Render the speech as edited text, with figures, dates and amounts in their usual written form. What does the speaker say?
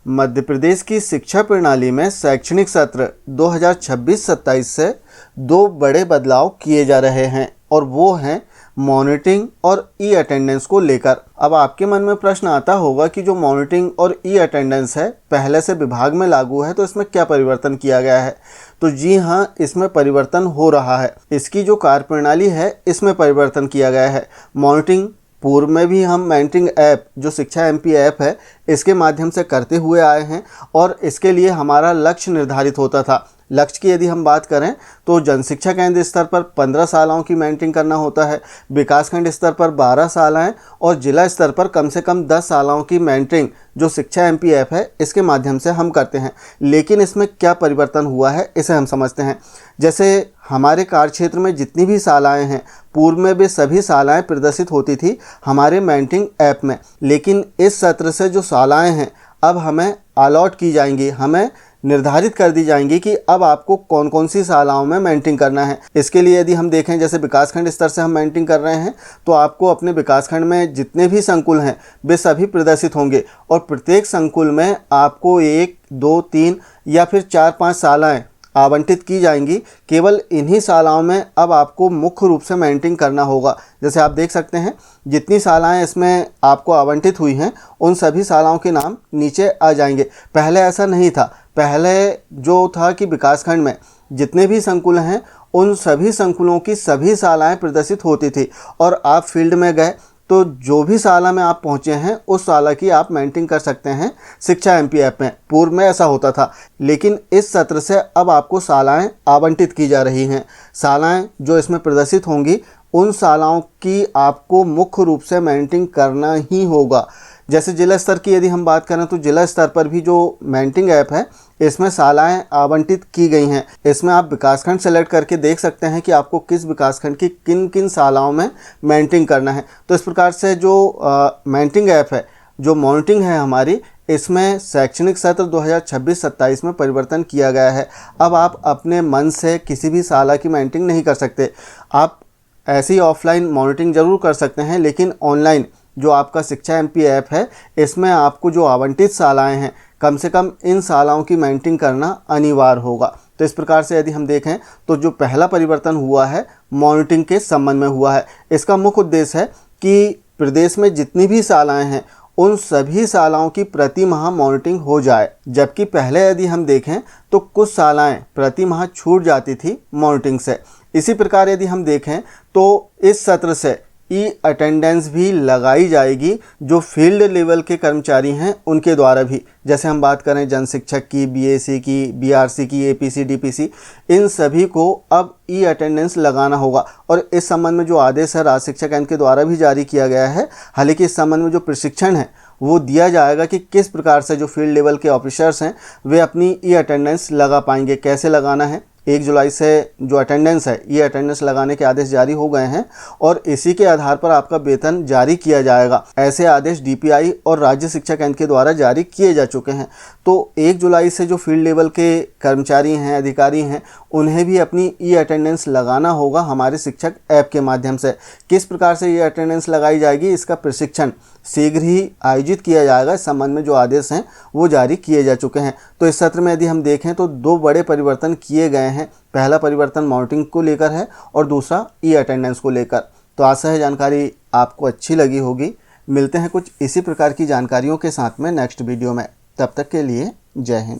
मध्य प्रदेश की शिक्षा प्रणाली में शैक्षणिक सत्र 2026-27 से दो बड़े बदलाव किए जा रहे हैं और वो हैं मॉनिटरिंग और ई अटेंडेंस को लेकर। अब आपके मन में प्रश्न आता होगा कि जो मॉनिटरिंग और ई अटेंडेंस है पहले से विभाग में लागू है, तो इसमें क्या परिवर्तन किया गया है। तो जी हाँ, इसमें परिवर्तन हो रहा है। इसकी जो कार्यप्रणाली है इसमें परिवर्तन किया गया है। मॉनिटरिंग पूर्व में भी हम मॉनिटरिंग ऐप जो शिक्षा एमपी ऐप है इसके माध्यम से करते हुए आए हैं और इसके लिए हमारा लक्ष्य निर्धारित होता था। लक्ष्य की यदि हम बात करें तो जनशिक्षा केंद्र स्तर पर 15 शालाओं की मॉनिटरिंग करना होता है, विकासखंड स्तर पर 12 शालाएँ और जिला स्तर पर कम से कम 10 शालाओं की मॉनिटरिंग जो शिक्षा एमपी ऐप है इसके माध्यम से हम करते हैं। लेकिन इसमें क्या परिवर्तन हुआ है इसे हम समझते हैं। जैसे हमारे कार्यक्षेत्र में जितनी भी शालाएँ हैं पूर्व में भी सभी शालाएँ प्रदर्शित होती थी हमारे मॉनिटरिंग ऐप में, लेकिन इस सत्र से जो शालाएँ हैं अब हमें अलॉट की जाएंगी, हमें निर्धारित कर दी जाएंगी कि अब आपको कौन कौन सी शालाओं में मॉनिटरिंग करना है। इसके लिए यदि हम देखें जैसे विकासखंड स्तर से हम मॉनिटरिंग कर रहे हैं तो आपको अपने विकासखंड में जितने भी संकुल हैं वे सभी प्रदर्शित होंगे और प्रत्येक संकुल में आपको 1, 2, 3 या फिर 4-5 शालाएँ आवंटित की जाएंगी। केवल इन्हीं शालाओं में अब आपको मुख्य रूप से मॉनिटरिंग करना होगा। जैसे आप देख सकते हैं जितनी शालाएं इसमें आपको आवंटित हुई हैं उन सभी शालाओं के नाम नीचे आ जाएंगे। पहले ऐसा नहीं था। पहले जो था कि विकासखंड में जितने भी संकुल हैं उन सभी संकुलों की सभी शालाएं प्रदर्शित होती थी और आप फील्ड में गए तो जो भी शाला में आप पहुंचे हैं उस शाला की आप मॉनिटरिंग कर सकते हैं शिक्षा एमपी ऐप में। पूर्व में ऐसा होता था, लेकिन इस सत्र से अब आपको शालाएं आवंटित की जा रही हैं। शालाएं जो इसमें प्रदर्शित होंगी उन शालाओं की आपको मुख्य रूप से मॉनिटरिंग करना ही होगा। जैसे जिला स्तर की यदि हम बात करें तो जिला स्तर पर भी जो मॉनिटरिंग ऐप है इसमें शालाएं आवंटित की गई हैं। इसमें आप विकासखंड सेलेक्ट करके देख सकते हैं कि आपको किस विकासखंड की किन किन शालाओं में मॉनिटरिंग करना है। तो इस प्रकार से जो मॉनिटरिंग ऐप है, जो मॉनिटरिंग है हमारी, इसमें शैक्षणिक सत्र 2026-27 में परिवर्तन किया गया है। अब आप अपने मन से किसी भी शाला की मॉनिटरिंग नहीं कर सकते। आप ऐसी ऑफलाइन मॉनिटरिंग ज़रूर कर सकते हैं, लेकिन ऑनलाइन जो आपका शिक्षा एमपी ऐप है इसमें आपको जो आवंटित शालाएं हैं कम से कम इन शालाओं की मॉनिटरिंग करना अनिवार्य होगा। तो इस प्रकार से यदि हम देखें तो जो पहला परिवर्तन हुआ है मॉनिटरिंग के संबंध में हुआ है। इसका मुख्य उद्देश्य है कि प्रदेश में जितनी भी शालाएं हैं उन सभी शालाओं की प्रति माह मॉनिटरिंग हो जाए, जबकि पहले यदि हम देखें तो कुछ शालाएं प्रति माह छूट जाती थी मॉनिटरिंग से। इसी प्रकार यदि हम देखें तो इस सत्र से ई अटेंडेंस भी लगाई जाएगी जो फील्ड लेवल के कर्मचारी हैं उनके द्वारा भी। जैसे हम बात करें जन शिक्षक की, बीएसी की, बीआरसी की, एपीसी, डीपीसी, इन सभी को अब ई अटेंडेंस लगाना होगा। और इस संबंध में जो आदेश है राज्य शिक्षा केंद्र के द्वारा भी जारी किया गया है। हालांकि इस संबंध में जो प्रशिक्षण है वो दिया जाएगा कि किस प्रकार से जो फील्ड लेवल के ऑफिसर्स हैं वे अपनी ई अटेंडेंस लगा पाएंगे, कैसे लगाना है। 1 जुलाई से जो अटेंडेंस है ये अटेंडेंस लगाने के आदेश जारी हो गए हैं और इसी के आधार पर आपका वेतन जारी किया जाएगा। ऐसे आदेश डीपीआई और राज्य शिक्षा केंद्र के द्वारा जारी किए जा चुके हैं। तो 1 जुलाई से जो फील्ड लेवल के कर्मचारी हैं, अधिकारी हैं, उन्हें भी अपनी ई अटेंडेंस लगाना होगा हमारे शिक्षक ऐप के माध्यम से। किस प्रकार से ये अटेंडेंस लगाई जाएगी इसका प्रशिक्षण शीघ्र ही आयोजित किया जाएगा। इस संबंध में जो आदेश हैं वो जारी किए जा चुके हैं। तो इस सत्र में यदि हम देखें तो दो बड़े परिवर्तन किए गए हैं। पहला परिवर्तन मॉनिटरिंग को लेकर है और दूसरा ई अटेंडेंस को लेकर। तो आशा है जानकारी आपको अच्छी लगी होगी। मिलते हैं कुछ इसी प्रकार की जानकारियों के साथ में नेक्स्ट वीडियो में। तब तक के लिए जय हिंद।